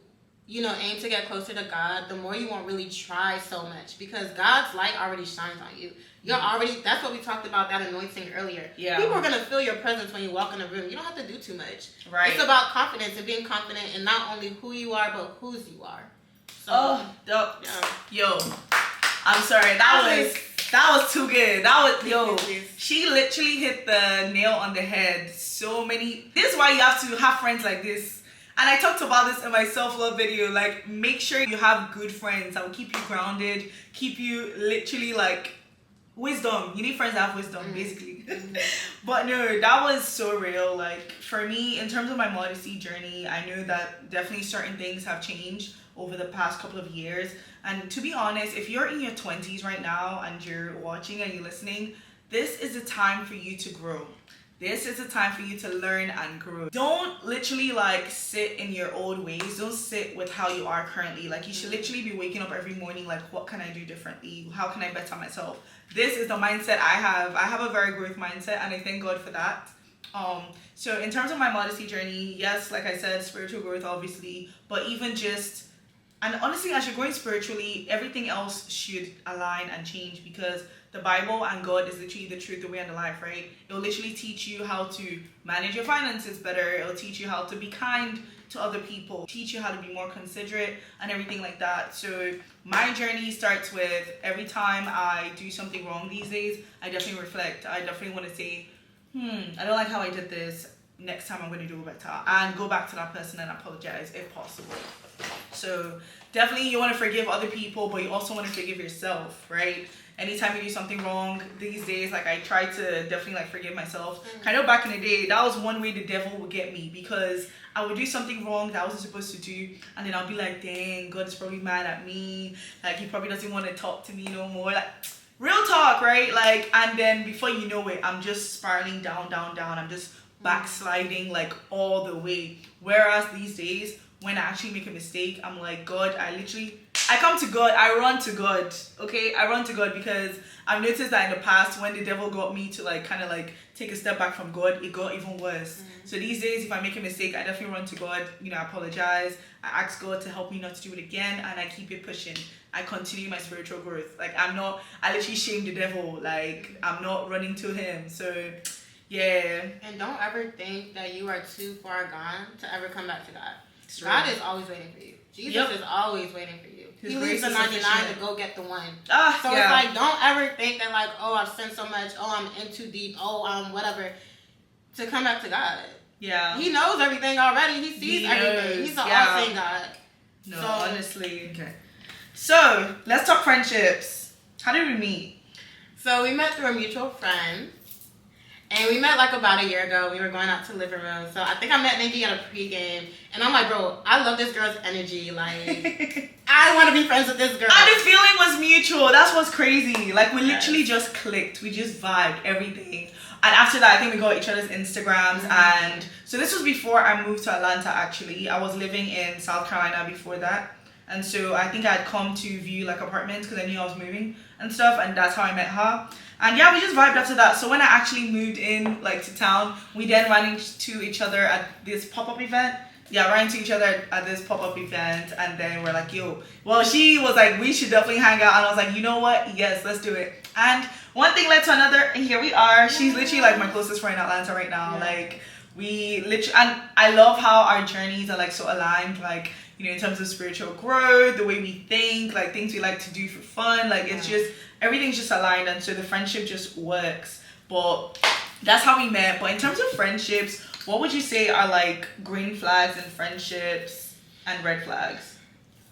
aim to get closer to God, the more you won't really try so much. Because God's light already shines on you. You're already, that's what we talked about, that anointing earlier. Yeah. People are going to feel your presence when you walk in a room. You don't have to do too much. Right. It's about confidence and being confident in not only who you are, but whose you are. So, yeah. Yo, I'm sorry. That That was too good. That was, yo, Yes. she literally hit the nail on the head. So many. This is why you have to have friends like this. And I talked about this in my self-love video. Like, make sure you have good friends that will keep you grounded, keep you literally like wisdom. You need friends that have wisdom, basically. But no, that was so real. Like, for me, in terms of my modesty journey, I know that definitely certain things have changed over the past couple of years. And to be honest, if you're in your 20s right now and you're watching and you're listening, this is the time for you to grow. This is the time for you to learn and grow. Don't literally like sit in your old ways. Don't sit with how you are currently. Like, you should literally be waking up every morning like, what can I do differently? How can I better myself? This is the mindset I have. I have a very growth mindset, and I thank God for that. So in terms of my modesty journey, yes, like I said, spiritual growth obviously, but even just, and honestly, as you're growing spiritually, everything else should align and change, because the Bible and God is literally the truth, the way, and the life, right? It'll literally teach you how to manage your finances better. It'll teach you how to be kind to other people, teach you how to be more considerate and everything like that. So my journey starts with every time I do something wrong these days, I definitely reflect. I definitely want to say, I don't like how I did this. Next time I'm going to do it better, and go back to that person and apologize if possible. So definitely you want to forgive other people, but you also want to forgive yourself, right? Anytime you do something wrong these days, like, I try to definitely like forgive myself. Kind of back in the day, that was one way the devil would get me, because I would do something wrong that I wasn't supposed to do, and then I'll be like, dang, God is probably mad at me. Like, he probably doesn't want to talk to me no more. Like, real talk, right? Like, and then before you know it, I'm just spiraling down. I'm just backsliding like all the way. Whereas these days, when I actually make a mistake, I'm like, God, I come to God, I run to God, okay? I run to God, because I've noticed that in the past, when the devil got me to like kind of like take a step back from God, it got even worse. So these days, if I make a mistake, I definitely run to God, I apologize, I ask God to help me not to do it again, and I keep it pushing. I continue my spiritual growth. Like, I literally shame the devil, like, I'm not running to him. So yeah. And don't ever think that you are too far gone to ever come back to God. True. God is always waiting for you. Jesus is always waiting for you. His He leaves the grace is 99 sufficient. to go get the one. So It's like, don't ever think that like, oh, I've sinned so much, oh, I'm in too deep, oh, whatever, to come back to God. Yeah. He knows everything already. He sees everything. He's an all-seeing God. No, honestly. Okay. So, let's talk friendships. How did we meet? So, we met through a mutual friend. And we met like about a year ago. We were going out to the living room. So I think I met NENGI at a pregame. And I'm like, bro, I love this girl's energy. Like, I want to be friends with this girl. And the feeling was mutual. That's what's crazy. Like, we literally just clicked. We just vibed, everything. And after that, I think we got each other's Instagrams. And so this was before I moved to Atlanta, actually. I was living in South Carolina before that. And so I think I had come to view like apartments because I knew I was moving and stuff. And that's how I met her. And yeah, we just vibed after that. So when I actually moved in like to town, we then ran into each other at this pop-up event. Yeah, ran into each other at this pop-up event. And then we're like, yo. Well, she was like, we should definitely hang out. And I was like, you know what? Yes, let's do it. And one thing led to another. And here we are. She's literally like my closest friend in Atlanta right now. Yeah. Like, we literally, and I love how our journeys are like so aligned. Like, in terms of spiritual growth, the way we think, like things we like to do for fun, like it's just, everything's just aligned, and so the friendship just works. But that's how we met. But in terms of friendships, what would you say are like green flags in friendships and red flags?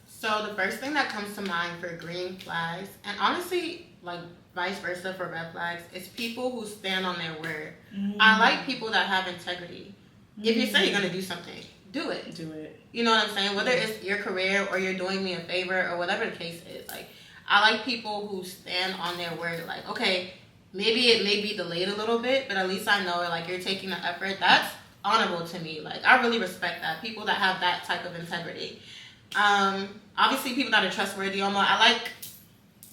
So the first thing that comes to mind for green flags, and honestly, like vice versa for red flags, is people who stand on their word. I like people that have integrity. If you say you're going to do something, do it. Do it. You know what I'm saying? Whether it's your career or you're doing me a favor or whatever the case is. Like, I like people who stand on their word. Like, okay, maybe it may be delayed a little bit, but at least I know like you're taking the effort. That's honorable to me. Like, I really respect that. People that have that type of integrity. Obviously people that are trustworthy. I like,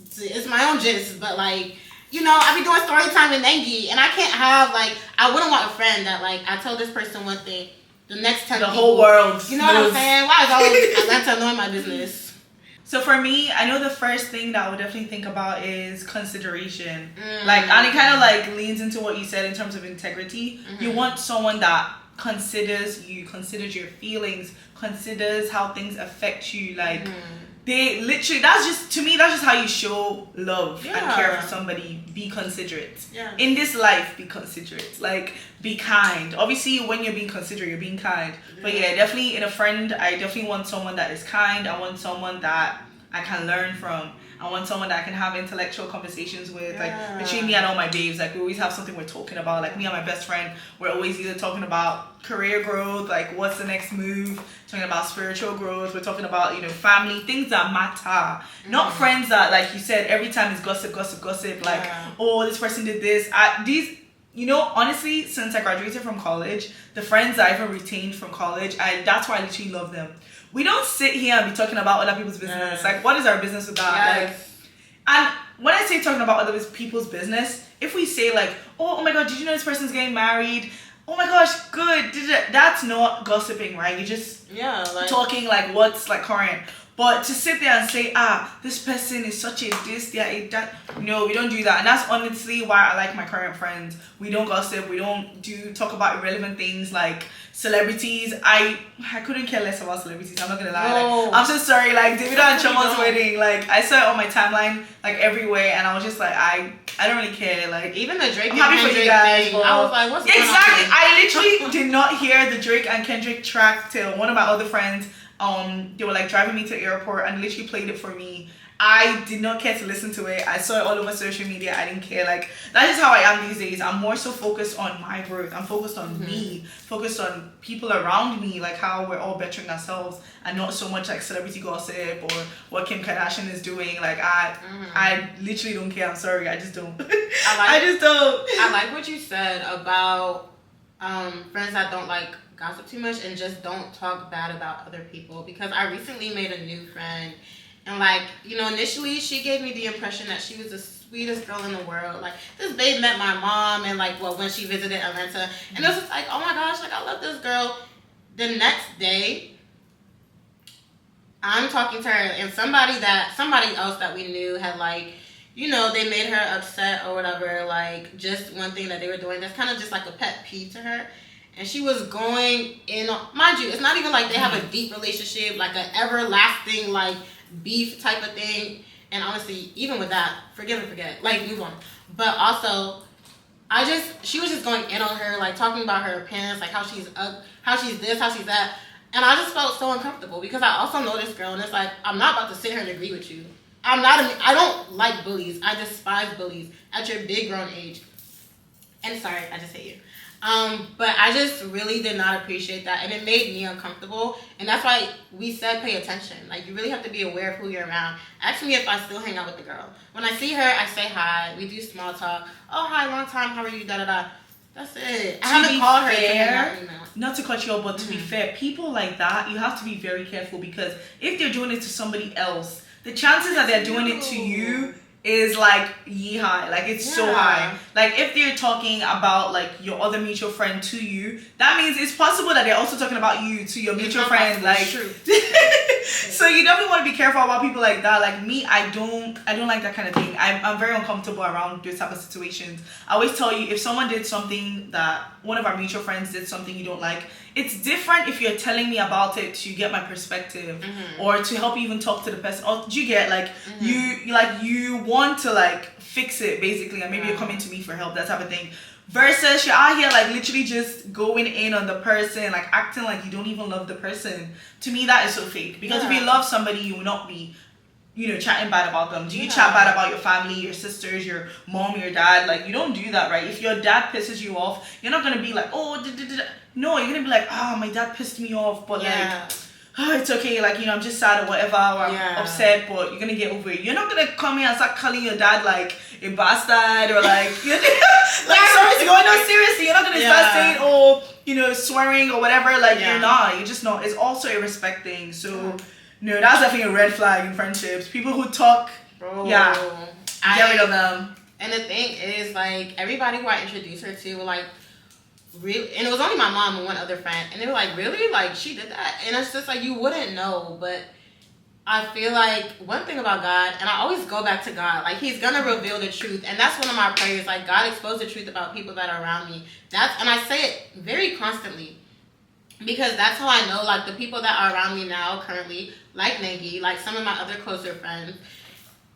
it's my own gist, but like, I be doing story time with NENGI, and I can't have like, I wouldn't want a friend that like, I tell this person one thing, the next 10 the people, whole world. You know what I'm saying? Why is all Atlanta knowing my business? So for me, I know the first thing that I would definitely think about is consideration. Like, and it kind of like leans into what you said in terms of integrity. You want someone that considers you, considers your feelings, considers how things affect you. Like, they literally, that's just, to me, that's just how you show love and Yeah. care for somebody. Be considerate. Yeah. In this life, be considerate. Like, be kind. Obviously, when you're being considerate, you're being kind. But yeah, definitely in a friend, I definitely want someone that is kind. I want someone that I can learn from. I want someone that I can have intellectual conversations with. Like, between me and all my babes, like, we always have something we're talking about. Like, me and my best friend, we're always either talking about career growth, like, what's the next move, talking about spiritual growth, we're talking about, you know, family, things that matter. Not friends that, like you said, every time is gossip, like, oh, this person did this. You know, honestly, since I graduated from college, the friends that I've retained from college, that's why I literally love them. We don't sit here and be talking about other people's business. Like, what is our business with that? Like, and when I say talking about other people's business, if we say like, oh my God, did you know this person's getting married? Oh my gosh, good. That's not gossiping, right? You're just talking like what's like current. But to sit there and say, this person is such a this, that, no, we don't do that. And that's honestly why I like my current friends. We don't gossip. We don't talk about irrelevant things like celebrities. I couldn't care less about celebrities. I'm not gonna lie. No. Like, I'm so sorry. Like Davido and Choma's wedding, like I saw it on my timeline, like everywhere, and I was just like, I don't really care. Like even the Drake I'm and happy for Kendrick you guys. thing, I was like, what's going on? Exactly. I literally did not hear the Drake and Kendrick track till one of my other friends. They were like driving me to the airport and literally played it for me. I did not care to listen to it. I saw it all over social media. I didn't care. Like, that is how I am these days. I'm more so focused on my growth. I'm focused on me, focused on people around me, like how we're all bettering ourselves, and not so much like celebrity gossip or what Kim Kardashian is doing. Like, I literally don't care. I'm sorry. I just don't. I just don't. I like what you said about friends that don't like gossip too much and just don't talk bad about other people, because I recently made a new friend, and like, you know, initially she gave me the impression that she was the sweetest girl in the world. Like, this babe met my mom and like, well, when she visited Atlanta, and it was just like, oh my gosh, like I love this girl. The next day I'm talking to her, and somebody else that we knew had like, you know, they made her upset or whatever, like just one thing that they were doing that's kind of just like a pet peeve to her. And she was going in on, mind you, it's not even like they have a deep relationship, like an everlasting, like, beef type of thing. And honestly, even with that, forgive and forget, like, move on. But also, she was just going in on her, like, talking about her appearance, like, how she's this, how she's that. And I just felt so uncomfortable, because I also know this girl, and it's like, I'm not about to sit here and agree with you. I don't like bullies. I despise bullies at your big grown age. And sorry, I just hate you. But I just really did not appreciate that, and it made me uncomfortable. And that's why we said pay attention. Like, you really have to be aware of who you're around. Ask me if I still hang out with the girl. When I see her, I say hi. We do small talk. Oh, hi, long time. How are you? Da da da. That's it. I haven't called her to hang out, you know. Not to cut you off, but to be fair, people like that, you have to be very careful, because if they're doing it to somebody else, the chances that they're doing it to you is like high. Like, it's so high. Like, if they're talking about like your other mutual friend to you, that means it's possible that they're also talking about you to your mutual friend. Like, so you definitely want to be careful about people like that. Like me, I don't like that kind of thing. I'm very uncomfortable around those type of situations. I always tell you, if someone did something, that one of our mutual friends did something you don't like, it's different if you're telling me about it to get my perspective, or to help you even talk to the person, or do you get like you want to like fix it basically, and maybe you're coming to me for help, that type of thing, versus you're out here like literally just going in on the person, like acting like you don't even love the person. To me, that is so fake, because if you love somebody, you will not be, you know, chatting bad about them. Do you chat bad about your family, your sisters, your mom, your dad? Like, you don't do that, right? If your dad pisses you off, you're not gonna be like, oh, no, you're gonna be like, my dad pissed me off, but like, it's okay, like, you know, I'm just sad or whatever, or I'm upset, but you're gonna get over it. You're not gonna come here and start calling your dad like a bastard, or like, like, sorry, going on, seriously, you're not gonna start saying, oh, you know, swearing or whatever. Like, you're just not. It's also a respect thing. So no, that's definitely a red flag in friendships. People who talk, get rid of them. And the thing is, like, everybody who I introduced her to were like, really, and it was only my mom and one other friend, and they were like, really? Like, she did that? And it's just like, you wouldn't know. But I feel like one thing about God, and I always go back to God, like, he's gonna reveal the truth. And that's one of my prayers, like, God, expose the truth about people that are around me. And I say it very constantly. Because that's how I know, like, the people that are around me now, currently, like NENGI, like some of my other closer friends,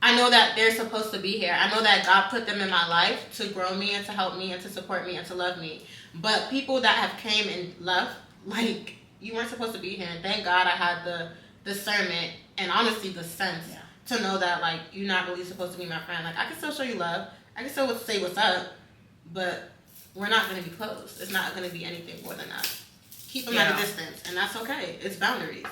I know that they're supposed to be here. I know that God put them in my life to grow me and to help me and to support me and to love me. But people that have came and left, like, you weren't supposed to be here. And thank God I had the discernment and honestly the sense to know that, like, you're not really supposed to be my friend. Like, I can still show you love. I can still say what's up, but we're not going to be close. It's not going to be anything more than that. Keep them at a distance, and that's okay. It's boundaries.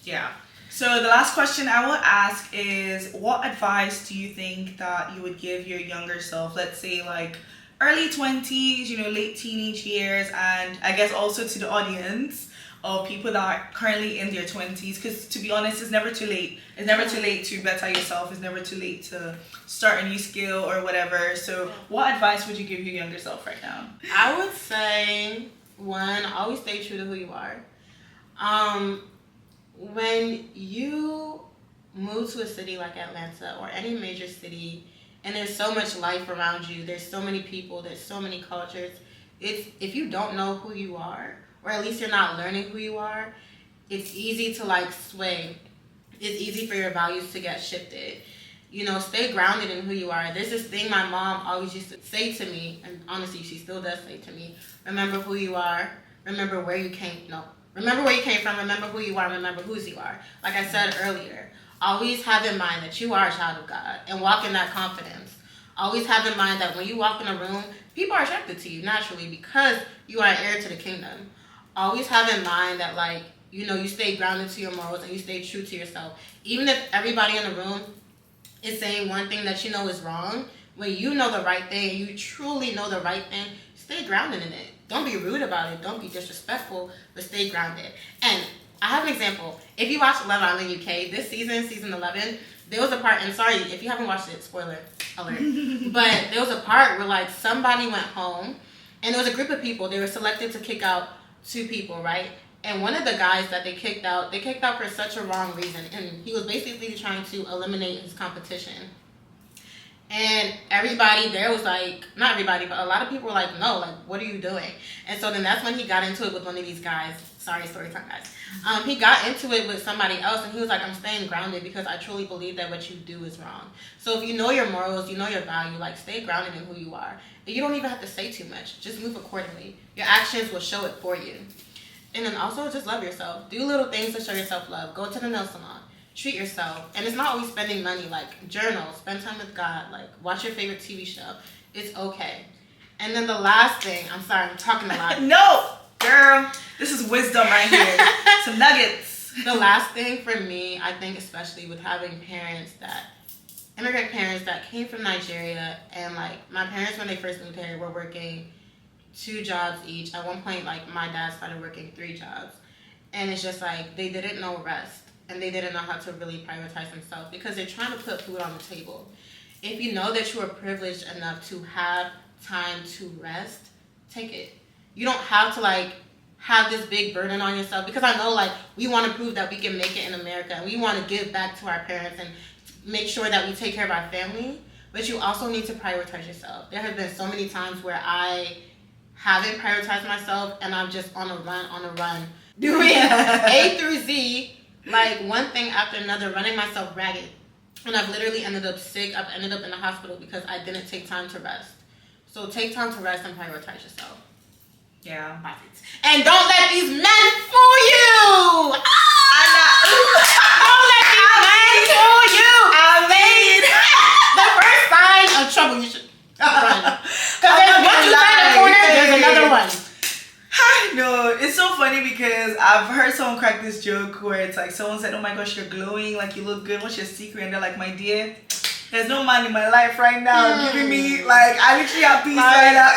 Yeah. So the last question I will ask is, what advice do you think that you would give your younger self? Let's say like early 20s, late teenage years, and I guess also to the audience of people that are currently in their 20s, because to be honest, it's never too late. It's never too late to better yourself. It's never too late to start a new skill or whatever. So what advice would you give your younger self right now? I would say, one, always stay true to who you are. When you move to a city like Atlanta or any major city, and there's so much life around you, there's so many people, there's so many cultures, if you don't know who you are, or at least you're not learning who you are, it's easy to like sway. It's easy for your values to get shifted. Stay grounded in who you are. There's this thing my mom always used to say to me, and honestly, she still does say to me, remember who you are, remember where you came, remember where you came from, remember who you are, remember whose you are. Like I said earlier, always have in mind that you are a child of God and walk in that confidence. Always have in mind that when you walk in a room, people are attracted to you naturally because you are an heir to the kingdom. Always have in mind that, like, you stay grounded to your morals and you stay true to yourself. Even if everybody in the room is saying one thing that you know is wrong, when you know the right thing, you truly know the right thing, stay grounded in it. Don't be rude about it. Don't be disrespectful, but stay grounded. And I have an example. If you watch Love Island UK, this season, season 11, there was a part, and sorry if you haven't watched it, spoiler alert, but there was a part where, like, somebody went home, and there was a group of people. They were selected to kick out 2 people, right? And one of the guys that they kicked out for such a wrong reason, and he was basically trying to eliminate his competition. And everybody there was like, not everybody, but a lot of people were like, no, like, what are you doing? And so then that's when he got into it with one of these guys. Sorry, story time, guys. He got into it with somebody else, and he was like, I'm staying grounded because I truly believe that what you do is wrong. So if you know your morals, you know your value, like, stay grounded in who you are. And you don't even have to say too much. Just move accordingly. Your actions will show it for you. And then also just love yourself. Do little things to show yourself love. Go to the nail salon. Treat yourself. And it's not always spending money. Like, journal. Spend time with God. Like, watch your favorite TV show. It's okay. And then the last thing. I'm sorry, I'm talking a lot. No, girl. This is wisdom right here. Some nuggets. The last thing for me, I think especially with having immigrant parents that came from Nigeria. And, like, my parents, when they first moved here, were working 2 jobs each. At one point, like, my dad started working 3 jobs. And it's just like, they didn't know rest. And they didn't know how to really prioritize themselves because they're trying to put food on the table. If you know that you are privileged enough to have time to rest, take it. You don't have to, like, have this big burden on yourself, because I know, like, we want to prove that we can make it in America and we want to give back to our parents and make sure that we take care of our family, but you also need to prioritize yourself. There have been so many times where I haven't prioritized myself and I'm just on a run, doing A through Z, like, one thing after another, running myself ragged. And I've literally ended up sick. I've ended up in the hospital because I didn't take time to rest. So take time to rest and prioritize yourself. Yeah. And don't let these men fool you! Don't let these men fool you! I mean, the first sign of trouble, you should run. Because once you find a corner, there's another one. No, it's so funny because I've heard someone crack this joke where it's like, someone said, oh my gosh, you're glowing, like, you look good, what's your secret? And they're like, my dear, there's no man in my life right now giving me, like, I literally have peace right now.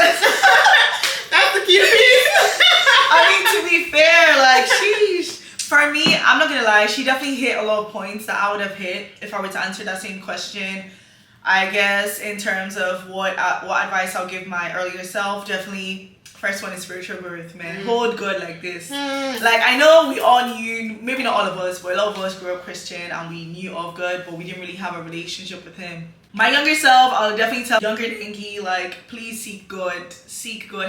That's the key to peace. I mean, to be fair, like, sheesh. For me, I'm not gonna lie, she definitely hit a lot of points that I would have hit if I were to answer that same question. I guess in terms of what advice I'll give my earlier self, definitely first one is spiritual growth, man. Hold God like this. Like, I know we all knew, maybe not all of us, but a lot of us grew up Christian and we knew of God, but we didn't really have a relationship with Him. my younger self, I'll definitely tell younger NENGI, like, please seek God,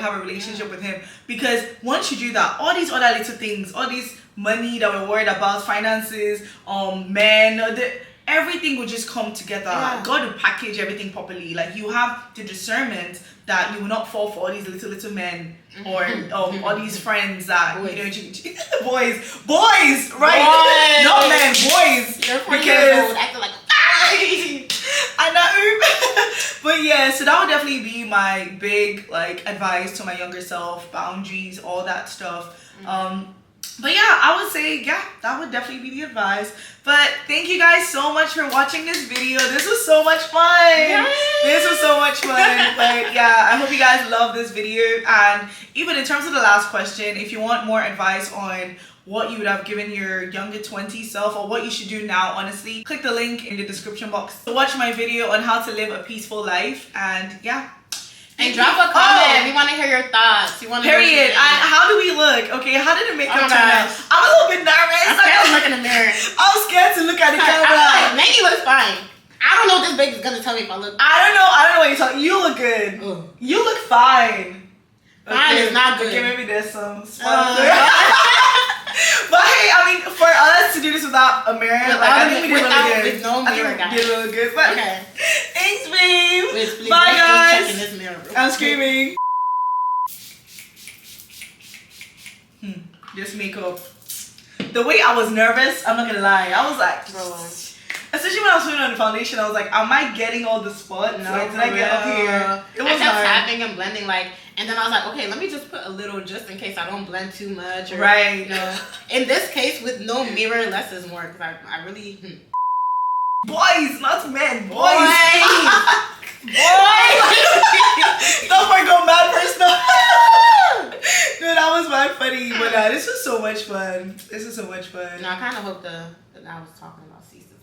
have a relationship with him, because once you do that, all these other little things, all these money that we're worried about, finances, men, everything will just come together. Yeah. God will package everything properly. Like, you have the discernment that you will not fall for all these little men or all these friends that boys. you know, boys, right? Boys. Not men, boys. You're 4 years old, acting like I know. But yeah, so that would definitely be my big like advice to my younger self, boundaries, all that stuff. But yeah, I would say, yeah, that would definitely be the advice. But thank you guys so much for watching this video. This was so much fun. Yes. This was so much fun. But yeah, I hope you guys love this video. And even in terms of the last question, if you want more advice on what you would have given your younger 20 self or what you should do now, honestly, click the link in the description box to watch my video on how to live a peaceful life. And yeah. And drop a comment. We want to hear your thoughts. Period. And how do we look? Okay, how did it make up turn out? I'm a little bit nervous. I'm scared to look in the mirror. I'm scared to look at the camera. I feel like NENGI looks fine. I don't know if this baby's gonna tell me if I look. I don't know what you're talking. You look good. Ugh. You look fine. Fine is not good. Okay, maybe there's some spot But hey, I mean, for us to do this without a mirror, I think we did really good. With no mirror, guys. We did really good. But okay. Thanks, babe. Please, bye, guys. Check in this mirror, bro. I'm screaming. This makeup. The way I was nervous, I'm not gonna lie. I was like, bro. Especially when I was putting on the foundation, I was like, am I getting all the spots? No, like, did I get up here? It was I kept hard. tapping and blending, like, and then I was like, okay, let me just put a little just in case I don't blend too much. Or, right. You know, in this case, with no mirror, less is more, because I really... Boys, not men. Boys. Boys. Don't worry, go mad personal. No, that was mad funny. But this was so much fun. This was so much fun. No, I kind of hope the I was talking about ceases.